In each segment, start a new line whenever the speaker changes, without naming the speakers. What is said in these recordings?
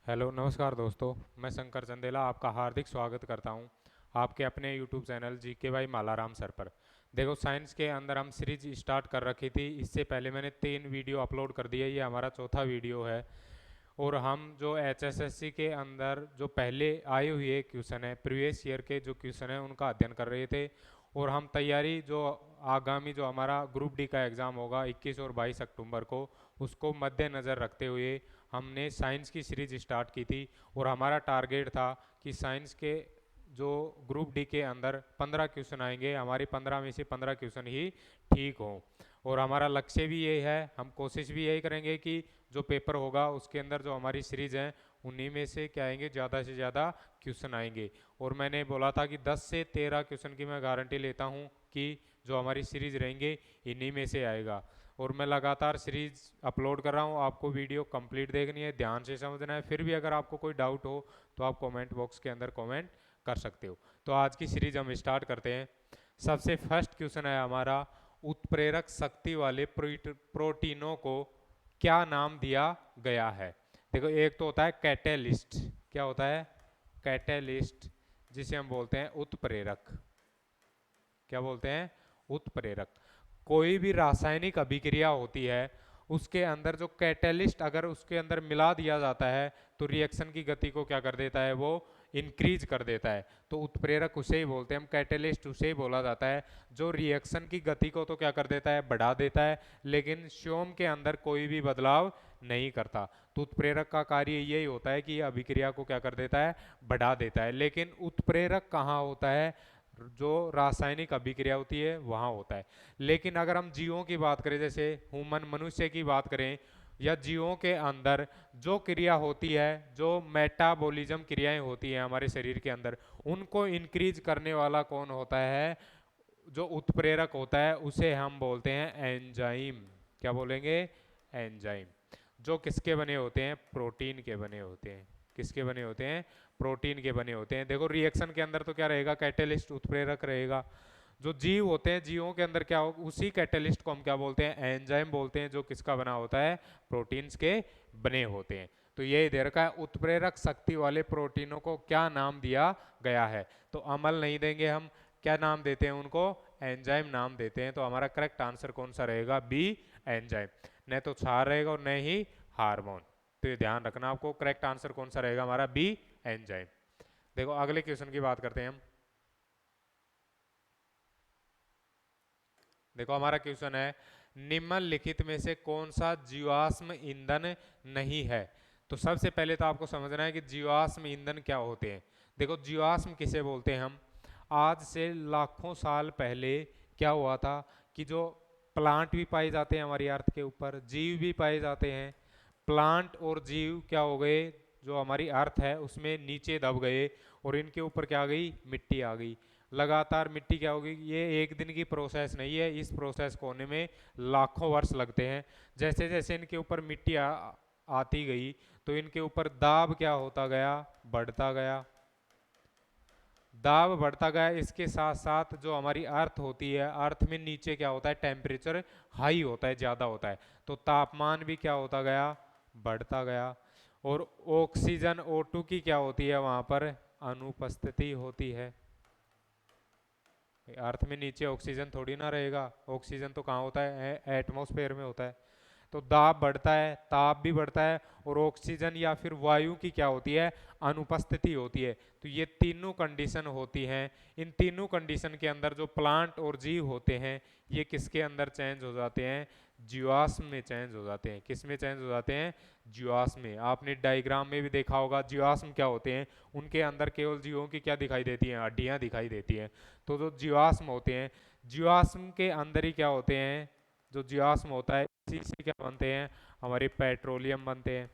Hello नमस्कार दोस्तों। मैं शंकर चंदेला आपका हार्दिक स्वागत करता हूं आपके अपने YouTube channel GK by Malaram sir पर। देखो, साइंस के अंदर हम सीरीज स्टार्ट कर रखी थी। इससे पहले मैंने 3 वीडियो अपलोड कर दिए, ये हमारा चौथा वीडियो है। और हम जो एचएसएससी के अंदर जो पहले आए हुए क्वेश्चन है, प्रीवियस ईयर के जो क्वेश्चन है, उनका अध्ययन कर रहे थे। और हम तैयारी जो आगामी जो हमारा ग्रुप डी का एग्ज़ाम होगा 21 और 22 अक्टूबर को, उसको मद्देनज़र रखते हुए हमने साइंस की सीरीज स्टार्ट की थी। और हमारा टारगेट था कि साइंस के जो ग्रुप डी के अंदर 15 क्वेश्चन आएंगे, हमारी 15 में से 15 क्वेश्चन ही ठीक हों। और हमारा लक्ष्य भी यही है, हम कोशिश भी यही करेंगे कि जो पेपर होगा उसके अंदर जो हमारी सीरीज है उन्हीं में से क्या आएंगे, ज़्यादा से ज़्यादा क्वेश्चन आएंगे। और मैंने बोला था कि 10 से 13 क्वेश्चन की मैं गारंटी लेता हूँ कि जो हमारी सीरीज रहेंगे इन्हीं में से आएगा। और मैं लगातार सीरीज अपलोड कर रहा हूँ, आपको वीडियो कंप्लीट देखनी है, ध्यान से समझना है। फिर भी अगर आपको कोई डाउट हो तो आप कमेंट बॉक्स के अंदर कमेंट कर सकते हो। तो आज की सीरीज हम स्टार्ट करते हैं। सबसे फर्स्ट क्वेश्चन है हमारा, उत्प्रेरक शक्ति वाले प्रोटीनों को क्या नाम दिया गया है। देखो, एक तो होता है कैटेलिस्ट। क्या होता है? कैटेलिस्ट, जिसे हम बोलते हैं उत्प्रेरक। क्या बोलते हैं? उत्प्रेरक। कोई भी रासायनिक अभिक्रिया होती है, उसके अंदर जो कैटेलिस्ट अगर उसके अंदर मिला दिया जाता है तो रिएक्शन की गति को क्या कर देता है, वो इंक्रीज कर देता है। तो उत्प्रेरक उसे ही बोलते हैं हम, कैटेलिस्ट उसे ही बोला जाता है जो रिएक्शन की गति को तो क्या कर देता है, बढ़ा देता है, लेकिन स्वयं के अंदर कोई भी बदलाव नहीं करता। तो उत्प्रेरक का कार्य यही होता है कि यह अभिक्रिया को क्या कर देता है, बढ़ा देता है। लेकिन उत्प्रेरक कहाँ होता है? जो रासायनिक अभिक्रिया होती है वहाँ होता है। लेकिन अगर हम जीवों की बात करें, जैसे ह्यूमन मनुष्य की बात करें, या जीवों के अंदर जो क्रिया होती है, जो मेटाबॉलिज्म क्रियाएं होती हैं हमारे शरीर के अंदर, उनको इंक्रीज करने वाला कौन होता है? जो उत्प्रेरक होता है उसे हम बोलते हैं एंजाइम। क्या बोलेंगे? एंजाइम। जो किसके बने होते हैं? प्रोटीन के बने होते हैं। किसके बने होते हैं? प्रोटीन के बने होते हैं। देखो, रिएक्शन के अंदर तो क्या रहेगा? कैटेलिस्ट, उत्प्रेरक रहेगा। जो जीव होते हैं, जीवों के अंदर क्या हो, उसी कैटेलिस्ट को हम क्या बोलते हैं? एंजाइम बोलते हैं, जो किसका बना होता है? प्रोटीन्स के बने होते हैं। तो ये दे रखा है, उत्प्रेरक शक्ति वाले प्रोटीनों को क्या नाम दिया गया है। तो अमल नहीं देंगे हम, क्या नाम देते हैं उनको? एंजाइम नाम देते हैं। तो हमारा करेक्ट आंसर कौन सा रहेगा? B, enzyme. न तो क्षार रहेगा और न ही हार्मोन। तो ये ध्यान रखना आपको, करेक्ट आंसर कौन सा रहेगा हमारा? B, enzyme. देखो, अगले क्वेश्चन की बात करते हैं हम। देखो, हमारा क्वेश्चन है, निम्नलिखित में से कौन सा जीवाश्म ईंधन नहीं है। तो सबसे पहले तो आपको समझना है कि जीवाश्म ईंधन क्या होते हैं। देखो, जीवाश्म किसे बोलते हैं हम? आज से लाखों साल पहले क्या हुआ था कि जो प्लांट भी पाए जाते हैं हमारी अर्थ के ऊपर, जीव भी पाए जाते हैं। प्लांट और जीव क्या हो गए, जो हमारी अर्थ है उसमें नीचे दब गए, और इनके ऊपर क्या आ गई? मिट्टी आ गई। लगातार मिट्टी क्या होगी? ये एक दिन की प्रोसेस नहीं है, इस प्रोसेस को होने में लाखों वर्ष लगते हैं। जैसे जैसे इनके ऊपर मिट्टी आती गई, तो इनके ऊपर दाब क्या होता गया? बढ़ता गया। दाब बढ़ता गया। इसके साथ साथ जो हमारी अर्थ होती है, अर्थ में नीचे क्या होता है? टेम्परेचर हाई होता है, ज़्यादा होता है। तो तापमान भी क्या होता गया? बढ़ता गया। और ऑक्सीजन O2 की क्या होती है वहाँ पर? अनुपस्थिति होती है। अर्थ में नीचे ऑक्सीजन थोड़ी ना रहेगा, ऑक्सीजन तो कहाँ होता है? एटमॉस्फेयर में होता है। तो दाब बढ़ता है, ताप भी बढ़ता है, और ऑक्सीजन या फिर वायु की क्या होती है? अनुपस्थिति होती है। तो ये तीनों कंडीशन होती हैं। इन तीनों कंडीशन के अंदर जो प्लांट और जीव होते हैं, ये किसके अंदर चेंज हो जाते हैं? जीवाश्म में चेंज हो जाते हैं। किस में चेंज हो जाते हैं? जीवाश्म में। आपने डायग्राम में भी देखा होगा, जीवाश्म क्या होते हैं? उनके अंदर केवल जीवों की क्या दिखाई देती हैं? हड्डियां दिखाई देती हैं। तो जो जीवाश्म होते हैं, जीवाश्म के अंदर ही क्या होते हैं? जो जीवाश्म होता है, इसी से क्या बनते हैं? हमारे पेट्रोलियम बनते हैं।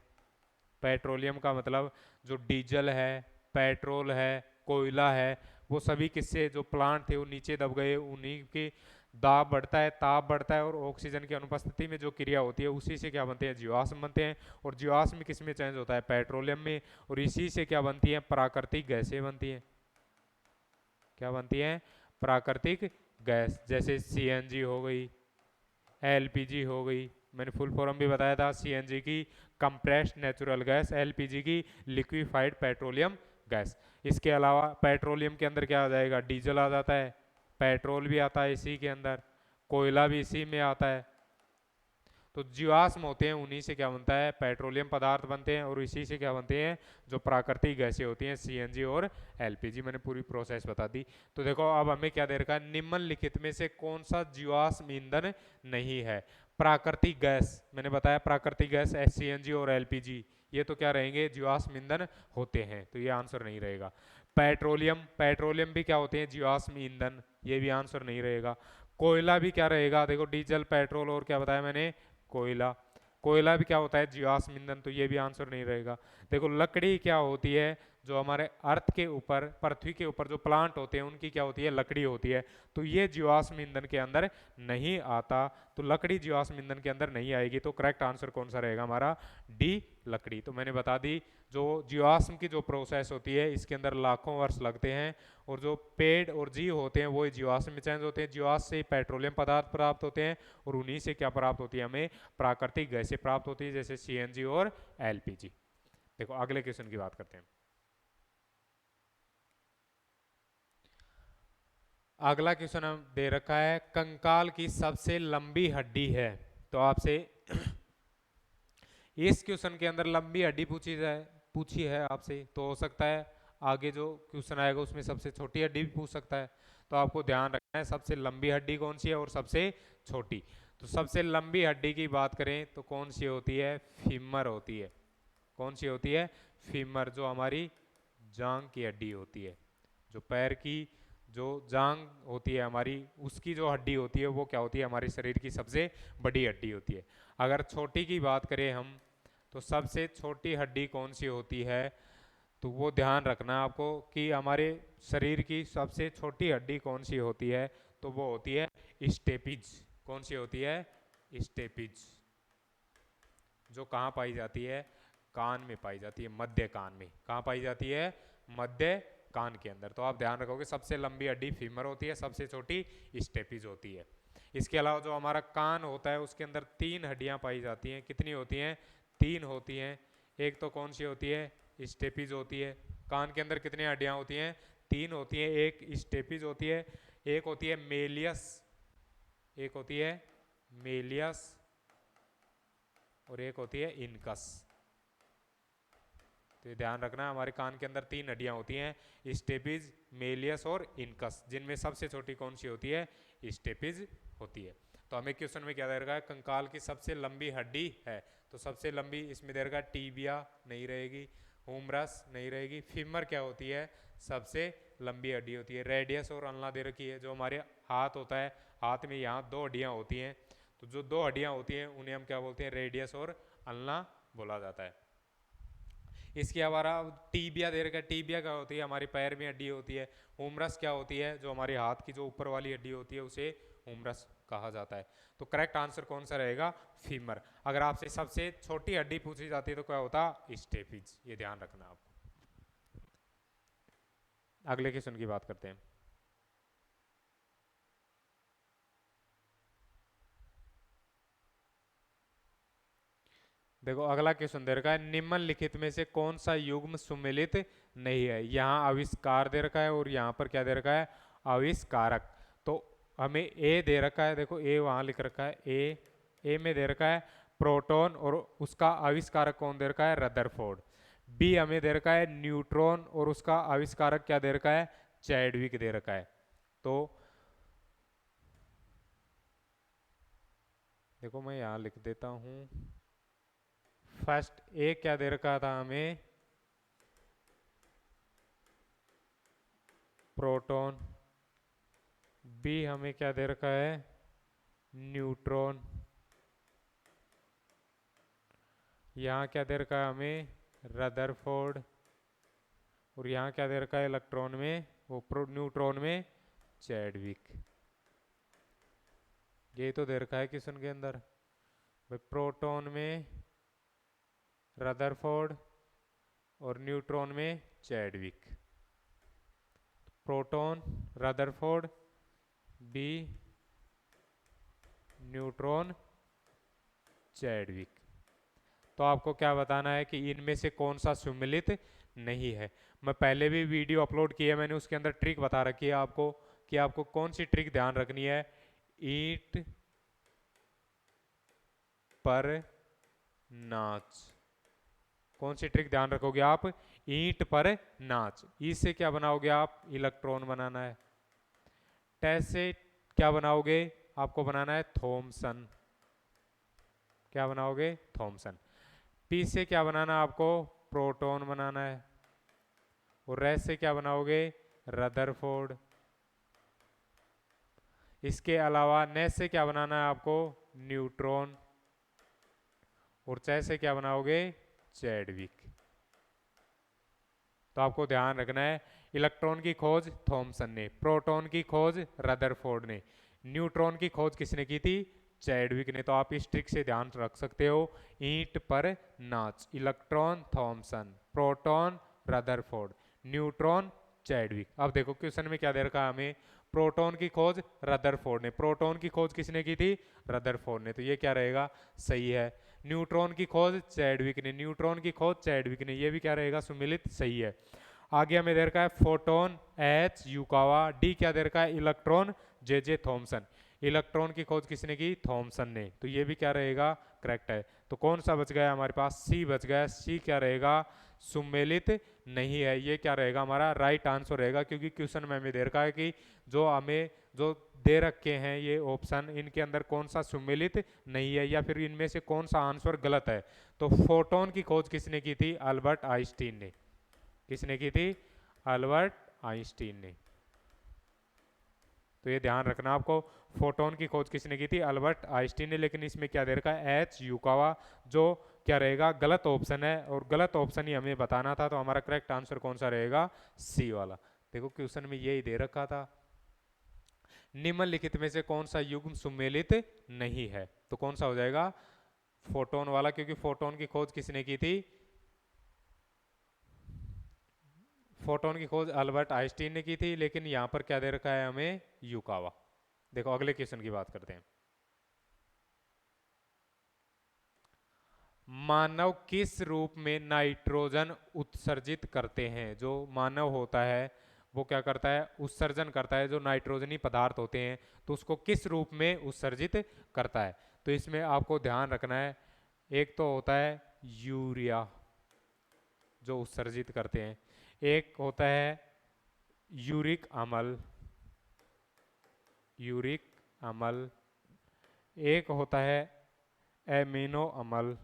पेट्रोलियम का मतलब जो डीजल है, पेट्रोल है, कोयला है, वो सभी किससे? जो प्लांट थे वो नीचे दब गए, उन्हीं के दाब बढ़ता है, ताप बढ़ता है, और ऑक्सीजन की अनुपस्थिति में जो क्रिया होती है उसी से क्या बनते हैं? जीवाश्म बनते हैं। और जीवाश्म किस में चेंज होता है? पेट्रोलियम में। और इसी से क्या बनती है? प्राकृतिक गैसें बनती हैं। क्या बनती हैं? प्राकृतिक गैस। जैसे सीएनजी हो गई, एलपीजी हो गई। मैंने फुल फॉर्म भी बताया था सीएनजी की, कंप्रेस्ड नेचुरल गैस, एलपीजी की लिक्विफाइड पेट्रोलियम गैस। इसके अलावा पेट्रोलियम के अंदर क्या आ जाएगा, डीजल आ जाता है, पेट्रोल भी आता है इसी के अंदर, कोयला भी इसी में आता है। तो जीवाश्म होते हैं, उन्हीं से क्या बनता है, पेट्रोलियम पदार्थ बनते हैं, और इसी से क्या बनते हैं, जो प्राकृतिक गैसें होती हैं, सीएनजी और एलपीजी। मैंने पूरी प्रोसेस बता दी। तो देखो अब हमें क्या दे रखा है, निम्नलिखित में से कौन सा जीवाश्म ईंधन नहीं है। प्राकृतिक गैस, मैंने बताया प्राकृतिक गैस सीएनजी और एलपीजी, ये तो क्या रहेंगे, जीवाश्म ईंधन होते हैं, तो ये आंसर नहीं रहेगा। पेट्रोलियम, पेट्रोलियम भी क्या होते हैं, जीवाश्म ईंधन, ये भी आंसर नहीं रहेगा। कोयला भी क्या रहेगा, देखो डीजल, पेट्रोल और क्या बताया मैंने, कोयला, कोयला भी क्या होता है, जीवाश्म ईंधन, तो ये भी आंसर नहीं रहेगा। देखो लकड़ी क्या होती है, जो हमारे अर्थ के ऊपर, पृथ्वी के ऊपर जो प्लांट होते हैं उनकी क्या होती है, लकड़ी होती है, तो ये जीवाश्म ईंधन के अंदर नहीं आता, तो लकड़ी जीवाश्म ईंधन के अंदर नहीं आएगी। तो करेक्ट आंसर कौन सा रहेगा हमारा, डी लकड़ी। तो मैंने बता दी, जो जीवाश्म की जो प्रोसेस होती है इसके अंदर लाखों वर्ष लगते हैं, और जो पेड़ और जीव होते हैं वो जीवाश्म में चेंज होते हैं, जीवाश्म से पेट्रोलियम पदार्थ प्राप्त होते हैं, और उन्हीं से क्या प्राप्त होती है, हमें प्राकृतिक गैसें प्राप्त होती है, जैसे सीएनजी और एलपीजी। देखो अगले क्वेश्चन की बात करते हैं। अगला क्वेश्चन हम दे रखा है, कंकाल की सबसे लंबी हड्डी है। तो आपसे इस क्वेश्चन के अंदर लंबी हड्डी पूछी है आपसे, तो हो सकता है आगे जो क्वेश्चन आएगा उसमें सबसे छोटी हड्डी भी पूछ सकता है। तो आपको ध्यान रखना है सबसे लंबी हड्डी कौन सी है और सबसे छोटी। तो सबसे लंबी हड्डी की बात करें तो कौन सी होती है, फीमर होती है। कौन सी होती है, फीमर, जो हमारी जांग की हड्डी होती है, जो पैर की जो जांग होती है हमारी, उसकी जो हड्डी होती है वो क्या होती है, हमारे शरीर की सबसे बड़ी हड्डी होती है। अगर छोटी की बात करें हम, तो सबसे छोटी हड्डी कौन सी होती है, तो वो ध्यान रखना आपको कि हमारे शरीर की सबसे छोटी हड्डी कौन सी होती है, तो वो होती है स्टेपिज। कौन सी होती है, स्टेपिज, जो कहाँ पाई जाती है, कान में पाई जाती है, मध्य कान में। कहाँ पाई जाती है, मध्य कान के अंदर। तो आप ध्यान रखोगे सबसे लंबी हड्डी फीमर होती है, सबसे छोटी स्टेपिज होती है। इसके अलावा जो हमारा कान होता है उसके अंदर 3 हड्डियां पाई जाती हैं। कितनी होती हैं, 3 होती हैं। एक तो कौन सी होती है, स्टेपिज होती है। कान के अंदर कितनी हड्डियां होती हैं, 3 होती हैं। एक स्टेपिज होती है, एक होती है मेलियस, एक होती है मेलियस, और एक होती है इनकस। तो ये ध्यान रखना, हमारे कान के अंदर 3 हड्डियां होती हैं, स्टेपिज, मेलियस और इनकस, जिनमें सबसे छोटी कौन सी होती है, स्टेपिज होती है। तो हमें क्वेश्चन में क्या दे रखा है, कंकाल की सबसे लंबी हड्डी है, तो सबसे लंबी इसमें दे रखा है टीबिया नहीं रहेगी, हुमरस नहीं रहेगी। फीमर क्या होती है, सबसे लंबी हड्डी होती है। रेडियस और अल्ना दे रखी है, जो हमारे हाथ होता है, हाथ में यहाँ 2 हड्डियाँ होती हैं, तो जो 2 हड्डियाँ होती हैं उन्हें हम क्या बोलते हैं, रेडियस और अल्ना बोला जाता है। इसके अलावा टीबिया दे रखा है, टीबिया क्या होती है, हमारे पैर में हड्डी होती है। हुमरस क्या होती है, जो हमारे हाथ की जो ऊपर वाली हड्डी होती है उसे हुमरस कहा जाता है। तो करेक्ट आंसर कौन सा रहेगा, फीमर। अगर आपसे सबसे छोटी हड्डी पूछी जाती है तो क्या होता, स्टेपिज, ये ध्यान रखना आपको। अगले क्वेश्चन की बात करते हैं। देखो अगला क्वेश्चन दे रखा है, निम्नलिखित में से कौन सा युग्म सुमेलित नहीं है। यहाँ आविष्कार दे रखा है और यहाँ पर क्या दे रखा है, आविष्कारक। तो हमें ए दे रखा है, देखो ए वहाँ लिख रखा है, ए में दे रखा है प्रोटॉन, और उसका आविष्कारक कौन दे रखा है, रदरफोर्ड। बी हमें दे रखा है न्यूट्रॉन, और उसका आविष्कारक क्या दे रखा है, चैडविक दे रखा है। तो देखो मैं यहाँ लिख देता हूँ, फर्स्ट ए क्या दे रखा था हमें, प्रोटॉन। बी हमें क्या दे रखा है, न्यूट्रॉन। यहाँ क्या दे रखा है हमें, रदरफोर्ड। और यहाँ क्या दे रखा है इलेक्ट्रॉन में, वो न्यूट्रॉन में चैडविक। ये तो दे रखा है क्वेश्चन के अंदर भाई, प्रोटॉन में रदरफोर्ड और न्यूट्रॉन में Chadwick. Proton Rutherford, B neutron Chadwick. तो आपको क्या बताना है कि इनमें से कौन सा सुमेलित नहीं है। मैं पहले भी वीडियो अपलोड किया है, मैंने उसके अंदर ट्रिक बता रखी है आपको कि आपको कौन सी ट्रिक ध्यान रखनी है। ईंट पर नाच, कौन सी ट्रिक ध्यान रखोगे आप? ईंट पर नाच। ई से क्या बनाओगे आप? इलेक्ट्रॉन बनाना है। टे से क्या बनाओगे? आपको बनाना है थॉमसन। क्या बनाओगे? थॉमसन। पी से क्या बनाना आपको? प्रोटॉन बनाना है। और रे से क्या बनाओगे? रदरफोर्ड। इसके अलावा ने से क्या बनाना है आपको? न्यूट्रॉन। और चे से क्या बनाओगे? चैडविक। तो आपको ध्यान रखना है, इलेक्ट्रॉन की खोज थॉमसन ने, प्रोटॉन की खोज रदरफोर्ड ने, न्यूट्रॉन की खोज किसने की थी? चैडविक ने। तो आप इस ट्रिक से ध्यान रख सकते हो, ईंट पर नाच, electron Thomson, proton Rutherford, neutron Chadwick. अब देखो क्वेश्चन में क्या दे रखा है हमें? प्रोटॉन की खोज रदरफोर्ड ने। प्रोटॉन की खोज किसने की थी? रदरफोर्ड ने। तो ये क्या रहेगा? सही है। न्यूट्रॉन की खोज चैडविक ने। न्यूट्रॉन की खोज चैडविक ने, ये भी क्या रहेगा? सुमिलित। सही है। आगे हमें दे रखा है फोटोन एच युकावा। डी क्या दे रखा है? इलेक्ट्रॉन जे जे थॉमसन। इलेक्ट्रॉन की खोज किसने की? थॉमसन ने। तो ये भी क्या रहेगा? करेक्ट है। तो कौन सा बच गया हमारे पास? सी बच गया। सी क्या रहेगा? सुमेलित नहीं है। ये क्या रहेगा? हमारा राइट आंसर रहेगा, क्योंकि क्वेश्चन में हमें दे रखा है कि जो दे रखे हैं ये ऑप्शन, इनके अंदर कौन सा सुमेलित नहीं है, या फिर इनमें से कौन सा आंसर गलत है। तो फोटोन की खोज किसने की थी? अल्बर्ट आइंस्टीन ने। किसने की थी? अल्बर्ट आइंस्टीन ने। तो ये ध्यान रखना आपको, फोटोन की खोज किसने की थी? अल्बर्ट आइंस्टीन ने। लेकिन इसमें क्या दे रखा है? एच युकावा, जो क्या रहेगा? गलत ऑप्शन है, और गलत ऑप्शन ही हमें बताना था। तो हमारा करेक्ट आंसर कौन सा रहेगा? सी वाला। देखो क्वेश्चन में यही दे रखा था, निम्नलिखित में से कौन सा युग्म सुमेलित नहीं है? तो कौन सा हो जाएगा? फोटोन वाला, क्योंकि फोटोन की खोज किसने की थी? फोटोन की खोज अल्बर्ट आइंस्टीन ने की थी। लेकिन यहां पर क्या दे रखा है हमें? युकावा। देखो अगले क्वेश्चन की बात करते हैं। मानव किस रूप में नाइट्रोजन उत्सर्जित करते हैं? जो मानव होता है वो क्या करता है? उत्सर्जन करता है। जो नाइट्रोजनी पदार्थ होते हैं तो उसको किस रूप में उत्सर्जित करता है? तो इसमें आपको ध्यान रखना है, एक तो होता है यूरिया जो उत्सर्जित करते हैं, एक होता है यूरिक अम्ल, यूरिक अम्ल, एक होता है एमिनो अम्ल,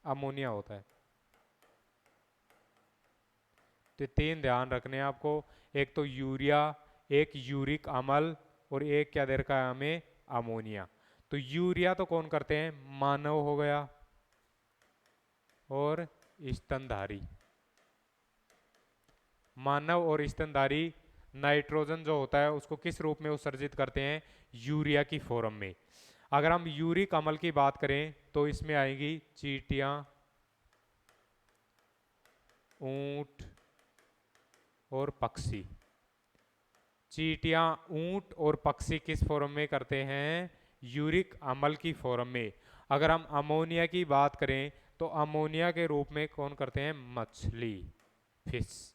अमोनिया होता है। तो तीन ध्यान रखने हैं आपको, एक तो यूरिया, एक यूरिक अम्ल, और एक क्या दे रखा है हमें? अमोनिया। तो यूरिया तो कौन करते हैं? मानव हो गया, और स्तनधारी। मानव और स्तनधारी नाइट्रोजन जो होता है उसको किस रूप में उत्सर्जित करते हैं? यूरिया की फॉर्म में। अगर हम यूरिक अम्ल की बात करें तो इसमें आएगी चींटियां, ऊंट और पक्षी। चींटियां, ऊंट और पक्षी किस फॉर्म में करते हैं? यूरिक अम्ल की फॉर्म में। अगर हम अमोनिया की बात करें तो अमोनिया के रूप में कौन करते हैं? मछली, फिश।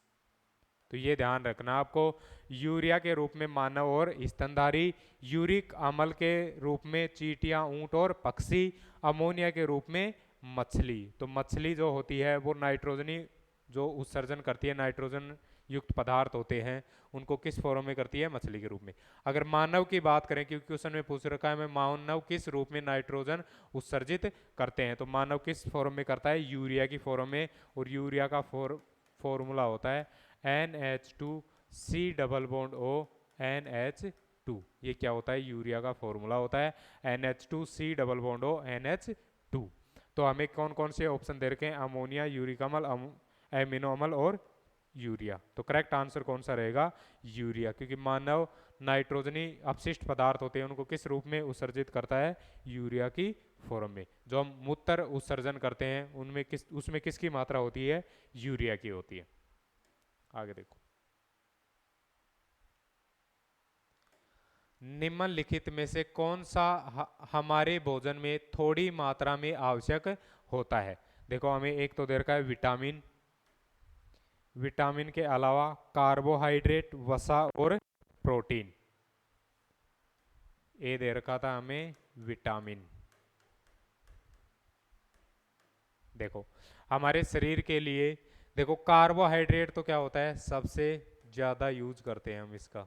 तो ये ध्यान रखना आपको, यूरिया के रूप में मानव और स्तनधारी, यूरिक अम्ल के रूप में चींटियां, ऊंट और पक्षी, अमोनिया के रूप में मछली। तो मछली जो होती है वो नाइट्रोजनी जो उत्सर्जन करती है, नाइट्रोजन युक्त पदार्थ होते हैं उनको किस फॉर्म में करती है? मछली के रूप में। अगर मानव की बात करें, क्योंकि क्वेश्चन में पूछ रखा है मैं मानव किस रूप में नाइट्रोजन उत्सर्जित करते हैं, तो मानव किस फॉर्म में करता है? यूरिया की फॉर्म में। और यूरिया का फॉर्मूला होता है NH2C double bond O NH2। ये क्या होता है? यूरिया का फॉर्मूला होता है NH2C double bond O NH2। तो हमें कौन कौन से ऑप्शन दे रखे हैं? अमोनिया, यूरिक अम्ल, एमिनो अम्ल और यूरिया। तो करेक्ट आंसर कौन सा रहेगा? यूरिया, क्योंकि मानव नाइट्रोजनी अपशिष्ट पदार्थ होते हैं उनको किस रूप में उत्सर्जित करता है? यूरिया की फॉर्म में। जो हम मूत्र उत्सर्जन करते हैं उनमें उसमें किसकी मात्रा होती है? यूरिया की होती है। आगे देखो, निम्नलिखित में से कौन सा हमारे भोजन में थोड़ी मात्रा में आवश्यक होता है। देखो हमें एक तो दे रखा है विटामिन, विटामिन के अलावा कार्बोहाइड्रेट, वसा और प्रोटीन। ए दे रखा था हमें विटामिन। देखो हमारे शरीर के लिए, देखो कार्बोहाइड्रेट तो क्या होता है, सबसे ज़्यादा यूज करते हैं हम इसका,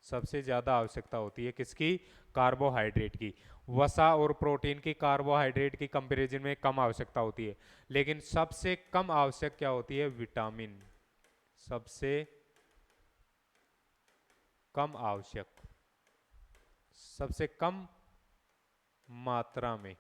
सबसे ज़्यादा आवश्यकता होती है किसकी, कार्बोहाइड्रेट की। वसा और प्रोटीन की कार्बोहाइड्रेट की कंपैरिजन में कम आवश्यकता होती है, लेकिन सबसे कम आवश्यक क्या होती है, विटामिन। सबसे कम आवश्यक, सबसे कम मात्रा में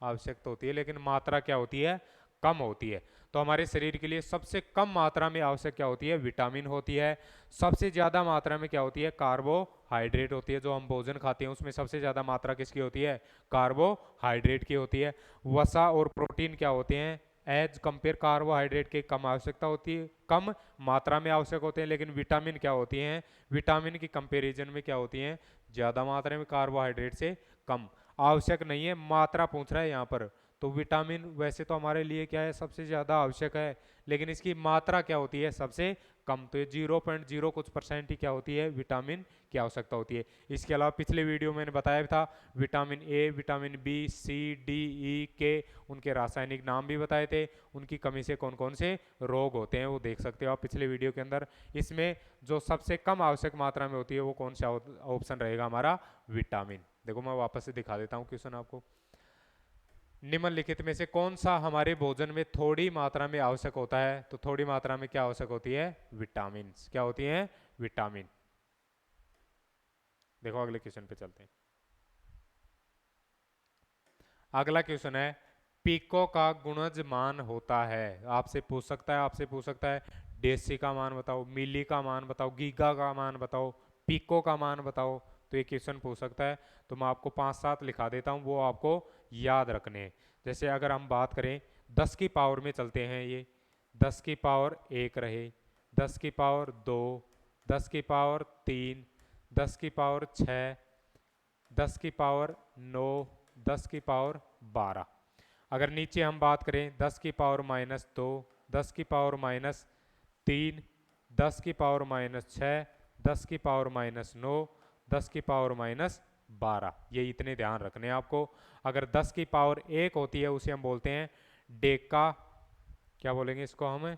आवश्यकता होती है, लेकिन मात्रा क्या होती है, कम होती है। तो हमारे शरीर के लिए सबसे कम मात्रा में आवश्यक क्या होती है, विटामिन होती है। सबसे ज़्यादा मात्रा में क्या होती है, कार्बोहाइड्रेट होती है। जो हम भोजन खाते हैं उसमें सबसे ज़्यादा मात्रा किसकी होती है, कार्बोहाइड्रेट की होती है। वसा और प्रोटीन क्या होते हैं, एज कंपेयर कार्बोहाइड्रेट के कम आवश्यकता होती है, कम मात्रा में आवश्यक होते हैं। लेकिन विटामिन क्या होती हैं, विटामिन की कंपैरिजन में क्या होती हैं, ज़्यादा मात्रा में, कार्बोहाइड्रेट से कम। आवश्यक नहीं है, मात्रा पूछ रहा है यहाँ पर। तो विटामिन वैसे तो हमारे लिए क्या है, सबसे ज़्यादा आवश्यक है, लेकिन इसकी मात्रा क्या होती है, सबसे कम। तो ये 0.0 कुछ परसेंट ही क्या होती है, विटामिन की आवश्यकता होती है। इसके अलावा पिछले वीडियो में मैंने बताया था, vitamin A, vitamin B, C, D, E, K, उनके रासायनिक नाम भी बताए थे। उनकी कमी से कौन कौन से रोग होते हैं वो देख सकते हो आप पिछले वीडियो के अंदर। इसमें जो सबसे कम आवश्यक मात्रा में होती है वो कौन सा ऑप्शन रहेगा, हमारा विटामिन। देखो मैं वापस से दिखा देता हूँ क्वेश्चन आपको। निम्नलिखित में से कौन सा हमारे भोजन में थोड़ी मात्रा में आवश्यक होता है, तो थोड़ी मात्रा में क्या आवश्यक होती है, विटामिन। क्या होती है, विटामिन। देखो अगले क्वेश्चन पे चलते हैं। अगला क्वेश्चन है, पीको का गुणज मान होता है। आपसे पूछ सकता है, आपसे पूछ सकता है डेसी का मान बताओ, मिली का मान बताओ, गीगा का मान बताओ, पीको का मान बताओ। तो ये क्वेश्चन पूछ सकता है। तो मैं आपको 5-7 लिखा देता हूँ, वो आपको याद रखने हैं। जैसे अगर हम बात करें 10 की पावर में चलते हैं, ये 10 की पावर 1 रहे, 10 की पावर 2, 10 की पावर 3, 10 की पावर 6, 10 की पावर 9, 10 की पावर 12। अगर नीचे हम बात करें 10 की पावर -2, 10 की पावर -3, 10 की पावर -6, 10 की पावर -9, 10 की पावर -12, ये इतने ध्यान रखने हैं आपको। अगर 10 की पावर 1 होती है उसे हम बोलते हैं डेका, क्या बोलेंगे इसको हम,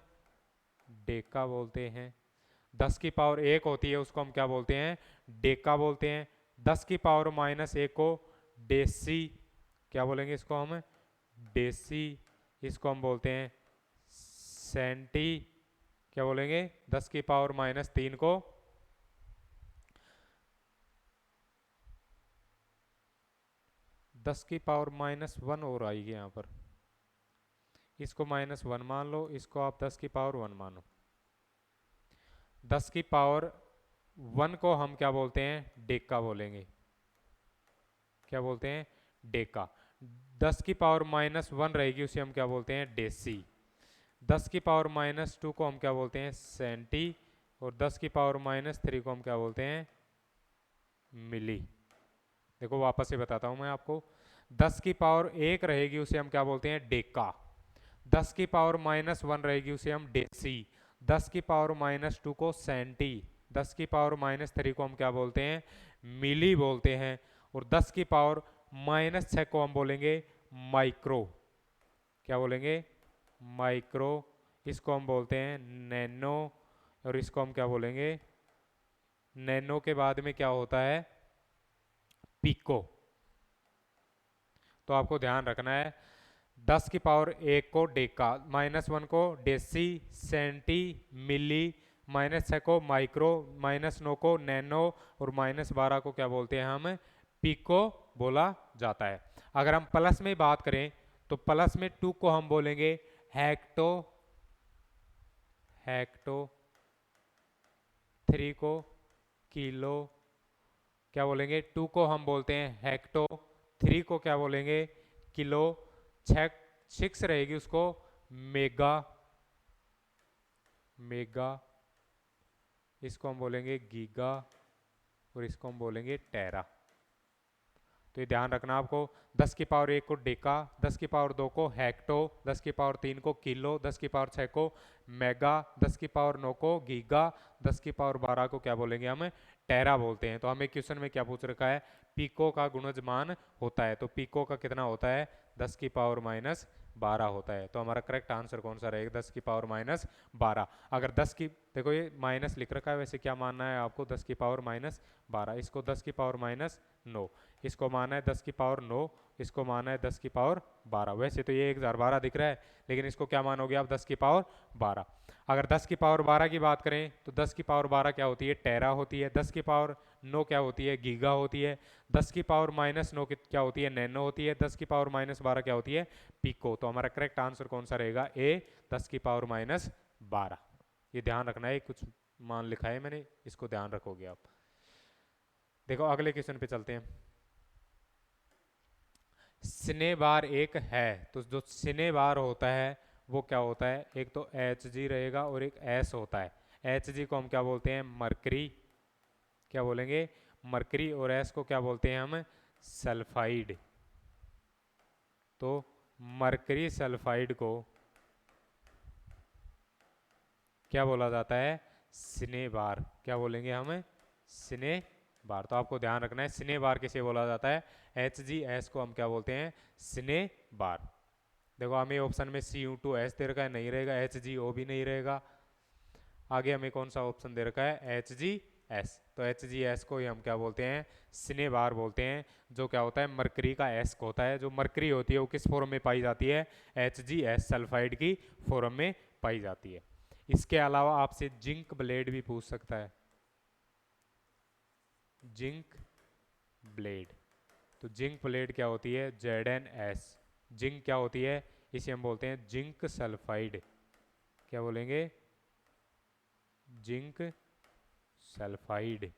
डेका बोलते हैं। 10 की पावर 1 होती है उसको हम क्या बोलते हैं, डेका बोलते हैं। 10 की पावर -1 को डेसी, क्या बोलेंगे इसको हम, डेसी। इसको हम बोलते हैं सेंटी, क्या बोलेंगे, 10 की पावर -3 को 10 की पावर -1 और आएगी यहाँ पर, इसको -1 मान लो, इसको आप 10 की पावर 1 मानो। 10 की पावर 1 को हम क्या बोलते हैं, डेका बोलेंगे। क्या बोलते हैं, डेका। 10 की पावर -1 रहेगी उसे हम क्या बोलते हैं, डेसी। 10 की पावर -2 को हम क्या बोलते हैं, सेंटी। और 10 की पावर -3 को हम क्या बोलते हैं, मिली। देखो वापस से बताता हूँ मैं आपको। 10 की पावर 1 रहेगी उसे हम क्या बोलते हैं, डेका। 10 की पावर -1 रहेगी उसे हम डेसी। 10 की पावर -2 को सेंटी। 10 की पावर -3 को हम क्या बोलते हैं, मिली बोलते हैं। और 10 की पावर -6 को हम बोलेंगे माइक्रो। क्या बोलेंगे, माइक्रो। इसको हम बोलते हैं नैनो। और इसको हम क्या बोलेंगे, नैनो के बाद में क्या होता है, पिको। तो आपको ध्यान रखना है, 10 की पावर 1 को डेका, -1 को डेसी, सेंटी, मिली, -6 को माइक्रो, -9 को नैनो, और -12 को क्या बोलते हैं हम, पिको बोला जाता है। अगर हम प्लस में बात करें तो प्लस में 2 को हम बोलेंगे हेक्टो, हेक्टो। 3 को किलो, क्या बोलेंगे, 2 को हम बोलते हैं हेक्टो, 3 को क्या बोलेंगे, किलो। 6 रहेगी उसको मेगा, मेगा। इसको हम बोलेंगे गीगा। और इसको हम बोलेंगे टेरा। तो ये ध्यान रखना आपको। 10 की पावर 1 को डेका, 10 की पावर 2 को हेक्टो, 10 की पावर 3 को किलो, 10 की पावर 6 को मेगा, 10 की पावर 9 को गीगा, 10 की पावर 12 को क्या बोलेंगे हम, टेरा बोलते हैं। तो हमें क्वेश्चन में क्या पूछ रखा है, पिको का गुणज मान होता है। तो पिको का कितना होता है, 10 की पावर माइनस 12 होता है। तो हमारा करेक्ट आंसर कौन सा रहेगा, 10 की पावर माइनस 12। अगर 10 की, देखो ये माइनस लिख रखा है, वैसे क्या मानना है आपको, 10 की पावर माइनस 12, इसको 10 की पावर माइनस 9, इसको माना है 10 की पावर 9, इसको माना है 10 की पावर 12। वैसे तो ये 1012 दिख रहा है, लेकिन इसको क्या मानोगे आप, 10 की पावर 12। अगर 10 की पावर 12 की बात करें तो 10 की पावर 12 क्या होती है, टेरा होती है। 10 की पावर 9 क्या होती है, गीगा होती है। 10 की पावर माइनस 9 क्या होती है, नैनो होती है। 10 की पावर माइनस 12 क्या होती है, पिको। तो हमारा करेक्ट आंसर कौन सा रहेगा, ए, 10 की पावर माइनस 12। ये ध्यान रखना है, कुछ मान लिखा है मैंने, इसको ध्यान रखोगे आप। देखो अगले क्वेश्चन पे चलते हैं। सिने बार एक है, तो जो सिने बार होता है वो क्या होता है, एक तो एच जी रहेगा और एक एस होता है। एच जी को हम क्या बोलते हैं, मरकरी, क्या बोलेंगे, मरकरी। और एस को क्या बोलते हैं हम, सल्फाइड। तो मरकरी सल्फाइड को क्या बोला जाता है, सिने बार। क्या बोलेंगे हम, सिने बार। तो आपको ध्यान रखना है सिने बार किसे बोला जाता है, एच जी एस को हम क्या बोलते हैं, सिने बार। देखो हमें ऑप्शन में Cu2S दे रखा है, नहीं रहेगा। HgO भी नहीं रहेगा। आगे हमें कौन सा ऑप्शन दे रखा है, HgS। तो HgS को ही हम क्या बोलते हैं, सिने बार बोलते हैं। जो क्या होता है, मरकरी का एस होता है। जो मरकरी होती है वो किस फॉर्म में पाई जाती है, HgS सल्फाइड की फॉर्म में पाई जाती है। इसके अलावा आपसे जिंक ब्लेड भी पूछ सकता है, जिंक ब्लेड। तो जिंक ब्लेड क्या होती है, ZnS। जिंक क्या होती है, इसे हम बोलते हैं जिंक सल्फाइड। क्या बोलेंगे, जिंक सल्फाइड।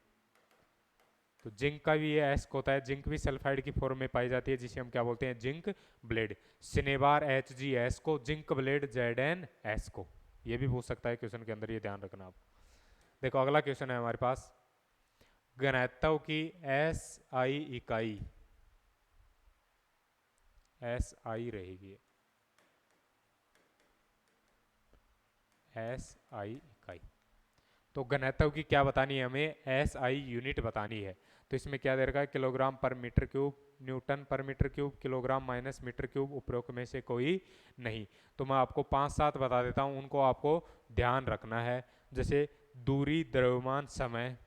तो जिंक का भी ये एस होता है, जिंक भी सल्फाइड की फॉर्म में पाई जाती है, जिसे हम क्या बोलते हैं, जिंक ब्लेड। सिनेबार HgS को, जिंक ब्लेड ZnS को। ये भी पूछ सकता है क्वेश्चन के अंदर, ये ध्यान रखना आप। देखो अगला क्वेश्चन है हमारे पास, घनत्व की SI इकाई, SI रहेगी, SI इकाई। तो घनत्व की क्या बतानी है हमें, SI यूनिट बतानी है। तो इसमें क्या दे रखा है, kilogram per metre cube, newton per metre cube, kilogram minus metre cube, उपरोक्त में से कोई नहीं। तो मैं आपको 5-7 बता देता हूँ, उनको आपको ध्यान रखना है। जैसे दूरी, द्रव्यमान, समय।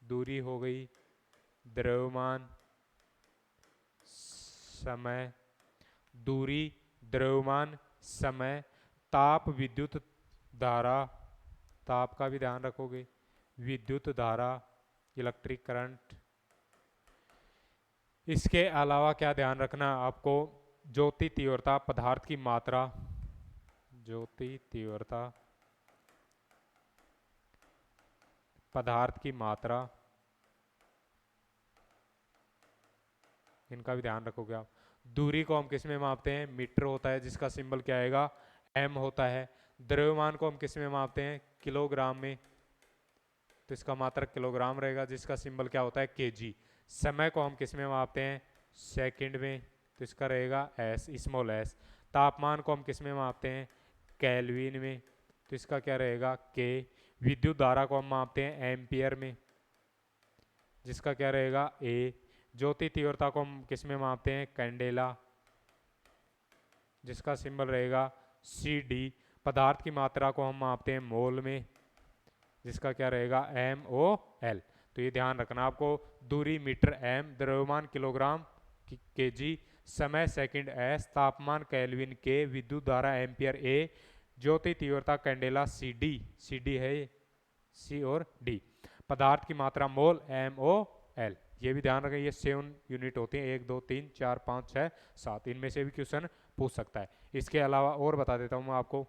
दूरी हो गई, द्रव्यमान, समय, दूरी, द्रव्यमान, समय, ताप, विद्युत धारा, ताप का भी ध्यान रखोगे, विद्युत धारा, इलेक्ट्रिक करंट। इसके अलावा क्या ध्यान रखना आपको, ज्योति तीव्रता, पदार्थ की मात्रा, ज्योति तीव्रता, पदार्थ की मात्रा, इनका भी ध्यान रखोगे आप। दूरी को हम किस में मापते हैं, मीटर होता है, जिसका सिंबल क्या आएगा, m होता है। द्रव्यमान को हम किस में मापते हैं, किलोग्राम में, तो इसका मात्रक किलोग्राम रहेगा, जिसका सिंबल क्या होता है, kg। समय को हम किस में मापते हैं, सेकंड में, तो इसका रहेगा s, स्मॉल s। तापमान को हम किस में मापते हैं, केल्विन में, तो इसका क्या रहेगा, k। विद्युत धारा को हम मापते हैं एम्पियर में, जिसका क्या रहेगा, a। ज्योति तीव्रता को हम किस में मापते हैं, कैंडेला, जिसका सिंबल रहेगा CD। पदार्थ की मात्रा को हम मापते हैं मोल में, जिसका क्या रहेगा, MOL। तो ये ध्यान रखना आपको, दूरी मीटर m, द्रव्यमान किलोग्राम kg, समय सेकंड s, तापमान केल्विन K, विद्युत धारा एम्पियर A, ज्योति तीव्रता कैंडेला CD, CD है ये, C और D। पदार्थ की मात्रा मोल MOL। ये भी ध्यान रखें, ये 7 यूनिट होते हैं, 1 2 3 4 5 6 7, इनमें से भी क्वेश्चन पूछ सकता है। इसके अलावा और बता देता हूँ मैं आपको,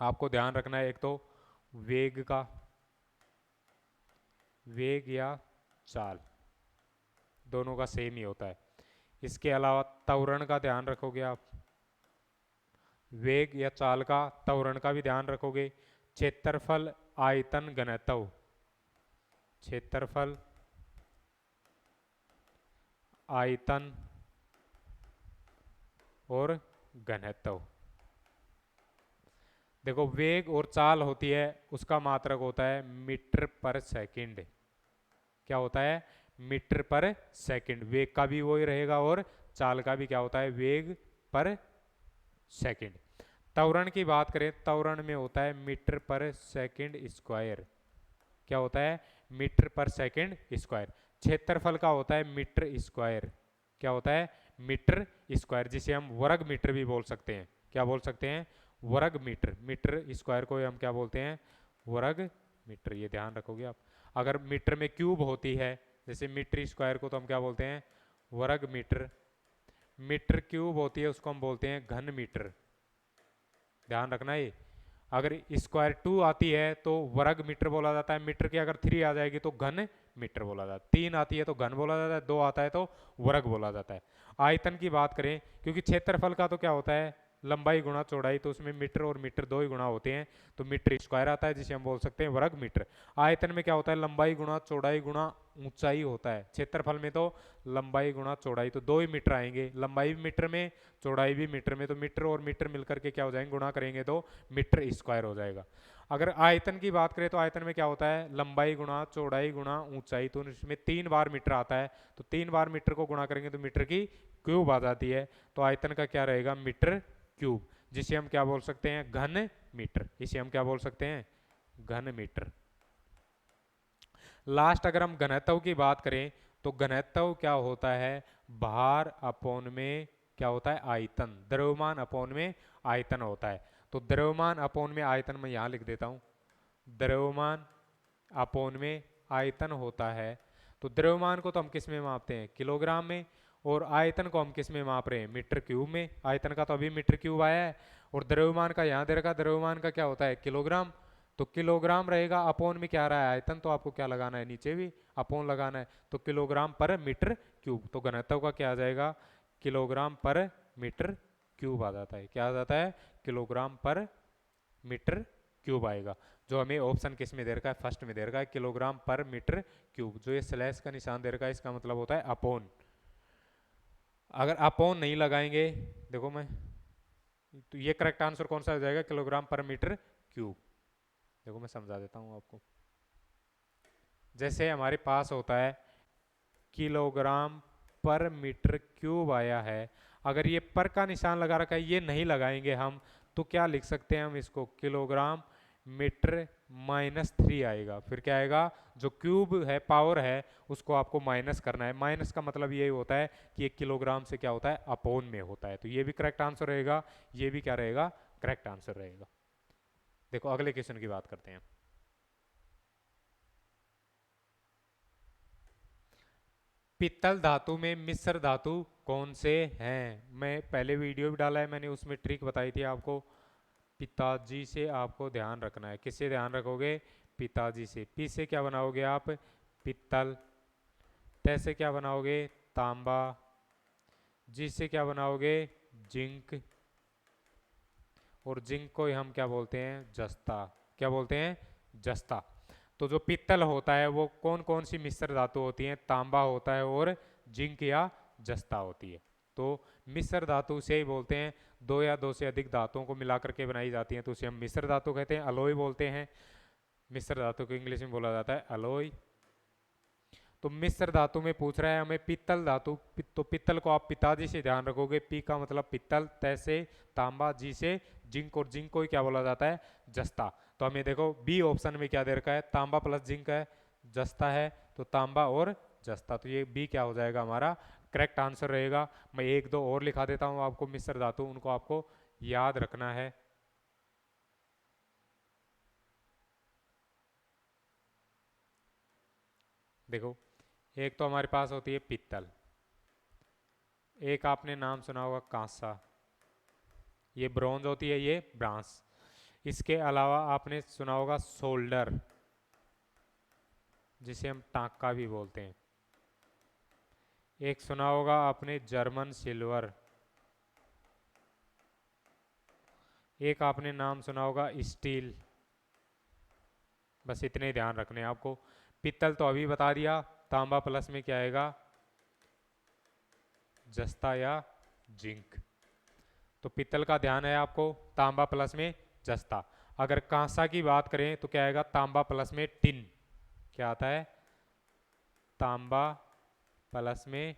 आपको ध्यान रखना है एक तो वेग का, वेग या चाल, दोनों का सेम ही होता है। इसके अलावा त्वरण का ध्यान रखोगे आप, वेग या चाल का, त्वरण का भी ध्यान रखोगे। क्षेत्रफल, आयतन, घनत्व, क्षेत्रफल, आयतन और घनत्व। देखो वेग और चाल होती है, उसका मात्रक होता है मीटर पर सेकंड। क्या होता है? मीटर पर सेकंड। वेग का भी वही रहेगा और चाल का भी क्या होता है? वेग पर सेकंड। त्वरण की बात करें, त्वरण में होता है मीटर पर सेकंड स्क्वायर। क्या होता है? मीटर पर सेकंड स्क्वायर। क्षेत्रफल का होता है मीटर स्क्वायर। क्या होता है? मीटर स्क्वायर, जिसे हम वर्ग मीटर भी बोल सकते हैं। क्या बोल सकते हैं? वर्ग मीटर। मीटर स्क्वायर को हम क्या बोलते हैं? वर्ग मीटर। ये ध्यान रखोगे आप। अगर मीटर में क्यूब होती है, जैसे मीटर स्क्वायर को तो हम क्या बोलते हैं? वर्ग मीटर। मीटर क्यूब होती है उसको हम बोलते हैं घन मीटर। ध्यान रखना ये। अगर स्क्वायर 2 आती है तो वर्ग मीटर बोला जाता है। मीटर की अगर 3 आ जाएगी तो घन मीटर बोला जाता है। 3 आती है तो घन बोला जाता है, 2 आता है तो वर्ग बोला जाता है। आयतन की बात करें, क्योंकि क्षेत्रफल का तो क्या होता है? लंबाई गुणा चौड़ाई, तो उसमें मीटर और मीटर दो ही गुणा होते हैं, तो मीटर स्क्वायर आता है, जिसे हम बोल सकते हैं वर्ग मीटर। आयतन में क्या होता है? लंबाई गुणा चौड़ाई गुणा ऊंचाई होता है। क्षेत्रफल में तो लंबाई गुणा चौड़ाई, तो दो ही मीटर आएंगे, लंबाई भी मीटर में, चौड़ाई भी मीटर में, तो मीटर और मीटर मिलकर के क्या हो जाएंगे? गुणा करेंगे तो मीटर स्क्वायर हो जाएगा। अगर आयतन की बात करें तो आयतन में क्या होता है? लंबाई गुणा चौड़ाई गुणा ऊंचाई, तो इसमें 3 बार मीटर आता है, तो 3 बार मीटर को गुणा करेंगे तो मीटर की क्यूब आ जाती है। तो आयतन का क्या रहेगा? मीटर क्यूब, जिसे हम क्या बोल सकते हैं? घन मीटर। इसे हम क्या बोल सकते हैं? घन मीटर। लास्ट अगर हम घनत्व की बात करें तो घनत्व क्या होता है? भार अपोन में क्या होता है? आयतन। द्रव्यमान अपोन में आयतन होता है। तो द्रव्यमान अपोन में आयतन मैं यहाँ लिख देता हूँ। द्रव्यमान अपोन में आयतन होता है। तो द्रव्यमान को तो हम किस में मापते हैं? किलोग्राम में। और आयतन को हम किस में माप रहे हैं? मीटर क्यूब में। आयतन का तो अभी मीटर क्यूब आया है, और द्रव्यमान का यहाँ दे रखा। द्रव्यमान का क्या होता है? किलोग्राम। तो किलोग्राम रहेगा, अपोन में क्या आ रहा है? आयतन। तो आपको क्या लगाना है? नीचे भी अपोन लगाना है, तो किलोग्राम पर मीटर क्यूब। तो घनत्व का क्या आ जाएगा? किलोग्राम पर मीटर क्यूब आ जाता है। क्या आ जाता है? किलोग्राम पर मीटर क्यूब आएगा। जो हमें ऑप्शन किस में दे रखा है? फर्स्ट में दे रखा है, किलोग्राम पर मीटर क्यूब। जो ये स्लैश का निशान दे रखा है, इसका मतलब होता है अपोन। अगर अपोन नहीं लगाएंगे, देखो मैं, तो ये करेक्ट आंसर कौन सा हो जाएगा? Kilogram per metre cube. देखो मैं समझा देता हूँ आपको। जैसे हमारे पास होता है किलोग्राम पर मीटर क्यूब आया है, अगर ये पर का निशान लगा रखा है, ये नहीं लगाएंगे हम, तो क्या लिख सकते हैं हम इसको? किलोग्राम मीटर -3 आएगा। फिर क्या आएगा? जो क्यूब है, पावर है, उसको आपको माइनस करना है। माइनस का मतलब ये होता है कि 1 किलोग्राम से क्या होता है? अपोन में होता है। तो ये भी करेक्ट आंसर रहेगा, ये भी क्या रहेगा? करेक्ट आंसर रहेगा। देखो अगले क्वेश्चन की बात करते हैं। पित्तल धातु में मिश्र धातु कौन से हैं? मैं पहले वीडियो भी डाला है मैंने, उसमें ट्रिक बताई थी आपको। पिताजी से आपको ध्यान रखना है। किससे ध्यान रखोगे? पिताजी से। पी से क्या बनाओगे आप? पित्तल। तै से क्या बनाओगे? तांबा। जी से क्या बनाओगे? जिंक। और जिंक को हम क्या बोलते हैं? जस्ता। क्या बोलते हैं? जस्ता। तो जो पित्तल होता है वो कौन कौन सी मिश्र धातु होती हैं? तांबा होता है और जिंक या जस्ता होती है। तो मिश्र धातु से ही बोलते हैं, दो या दो से अधिक धातुओं को मिलाकर के बनाई जाती हैं, तो उसे हम मिश्र धातु कहते हैं, अलॉय बोलते हैं। मिश्र धातु को इंग्लिश में बोला जाता है अलॉय। तो मिश्र धातु में पूछ रहा है हमें पित्तल धातु, तो पित्तल को आप पिताजी से ध्यान रखोगे। पी का मतलब पित्तल, तै से तांबा, जी से जिंक, और जिंक को ही क्या बोला जाता है? जस्ता। तो हमें देखो बी ऑप्शन में क्या दे रखा है? तांबा प्लस जिंक है, जस्ता है, तो तांबा और जस्ता। तो ये बी क्या हो जाएगा? हमारा करेक्ट आंसर रहेगा। मैं एक दो और लिखा देता हूँ आपको मिश्र धातु, उनको आपको याद रखना है। देखो एक तो हमारे पास होती है पित्तल, एक आपने नाम सुना होगा कांसा, ये ब्रॉन्ज होती है, ये ब्रांस। इसके अलावा आपने सुना होगा सोल्डर, जिसे हम टांका भी बोलते हैं। एक सुना होगा आपने जर्मन सिल्वर। एक आपने नाम सुना होगा स्टील। बस इतने ध्यान रखने हैं आपको। पित्तल तो अभी बता दिया, तांबा प्लस में क्या आएगा? जस्ता या जिंक। तो पित्तल का ध्यान है आपको, तांबा प्लस में जस्ता। अगर कांसा की बात करें तो क्या आएगा, तांबा प्लस में टिन। क्या आता है, तांबा प्लस में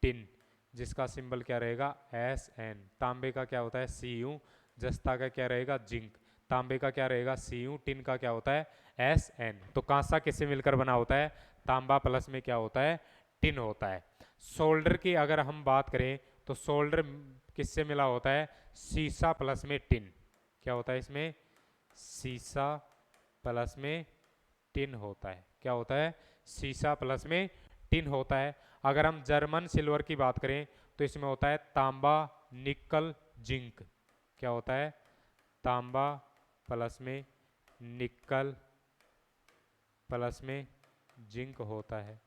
टिन, जिसका सिंबल क्या रहेगा, SN। तांबे का क्या होता है, Cu। जस्ता का क्या रहेगा, जिंक। तांबे का क्या रहेगा, Cu। टिन का क्या होता है, SN। तो कांसा किससे मिलकर बना होता है, तांबा प्लस में क्या होता है, टिन होता है। सोल्डर की अगर हम बात करें तो सोल्डर किससे मिला होता है, सीसा प्लस में टिन। क्या होता है इसमें, सीसा प्लस में टिन होता है। क्या होता है, सीसा प्लस में टिन होता है। अगर हम जर्मन सिल्वर की बात करें तो इसमें होता है तांबा निकल जिंक। क्या होता है, तांबा प्लस में निकल प्लस में जिंक होता है।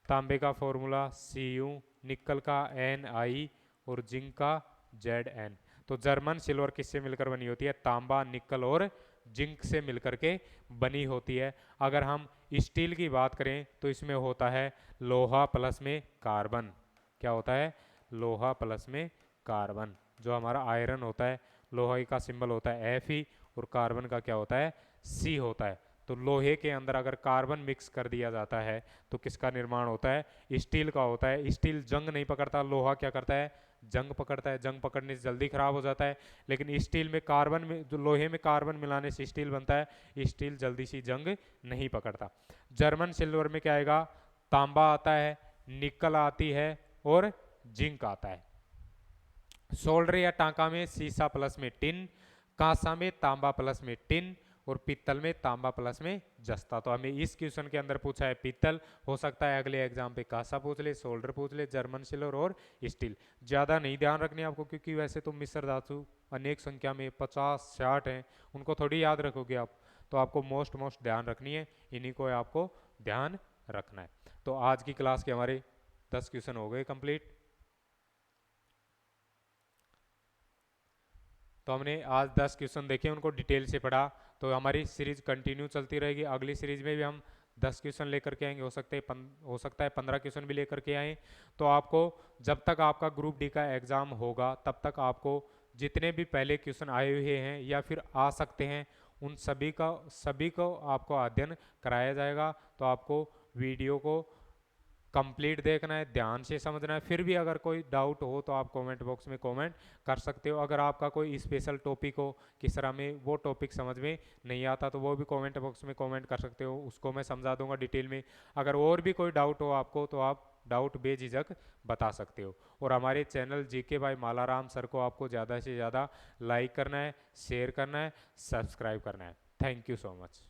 तांबे का फॉर्मूला Cu, निकल का Ni और जिंक का Zn। तो जर्मन सिल्वर किससे मिलकर बनी होती है, तांबा निकल और जिंक से मिलकर के बनी होती है। अगर हम स्टील की बात करें तो इसमें होता है लोहा प्लस में कार्बन। क्या होता है, लोहा प्लस में कार्बन। जो हमारा आयरन होता है, लोहे का सिंबल होता है Fe और कार्बन का क्या होता है, C होता है। तो लोहे के अंदर अगर कार्बन मिक्स कर दिया जाता है तो किसका निर्माण होता है, स्टील का होता है। स्टील जंग नहीं पकड़ता, लोहा क्या करता है, जंग पकड़ता है। जंग पकड़ने से जल्दी खराब हो जाता है, लेकिन स्टील में कार्बन में, जो लोहे में कार्बन मिलाने से स्टील बनता है, स्टील जल्दी सी जंग नहीं पकड़ता। जर्मन सिल्वर में क्या आएगा, तांबा आता है, निकल आती है और जिंक आता है। सोल्डर या टांका में सीसा प्लस में टिन, कांसा में तांबा प्लस में टिन और पित्तल में तांबा प्लस में जस्ता। तो हमें इस क्वेश्चन के अंदर पूछा है पित्तल, हो सकता है अगले एग्जाम पे कांसा पूछ ले, सोल्डर पूछ ले, जर्मन सिल्वर और स्टील। ज़्यादा नहीं ध्यान रखनी आपको, क्योंकि वैसे तो मिश्र धातु अनेक संख्या में 50-60 हैं, उनको थोड़ी याद रखोगे आप। तो आपको मोस्ट ध्यान रखनी है, इन्हीं को आपको ध्यान रखना है। तो आज की क्लास के हमारे 10 क्वेश्चन हो गए कंप्लीट। तो हमने आज 10 क्वेश्चन देखे, उनको डिटेल से पढ़ा। तो हमारी सीरीज कंटिन्यू चलती रहेगी। अगली सीरीज में भी हम 10 क्वेश्चन लेकर के आएंगे, हो सकता है 15 क्वेश्चन भी लेकर के आएँ। तो आपको जब तक आपका ग्रुप डी का एग्ज़ाम होगा तब तक आपको जितने भी पहले क्वेश्चन आए हुए हैं या फिर आ सकते हैं, उन सभी को आपको अध्ययन कराया जाएगा। तो आपको वीडियो को कंप्लीट देखना है, ध्यान से समझना है। फिर भी अगर कोई डाउट हो तो आप कमेंट बॉक्स में कमेंट कर सकते हो। अगर आपका कोई स्पेशल टॉपिक हो, किस तरह में वो टॉपिक समझ में नहीं आता, तो वो भी कमेंट बॉक्स में कमेंट कर सकते हो, उसको मैं समझा दूंगा डिटेल में। अगर और भी कोई डाउट हो आपको तो आप डाउट बेझिझक बता सकते हो। और हमारे channel GK by Malaram sir को आपको ज़्यादा से ज़्यादा लाइक करना है, शेयर करना है, सब्सक्राइब करना है। Thank you so much.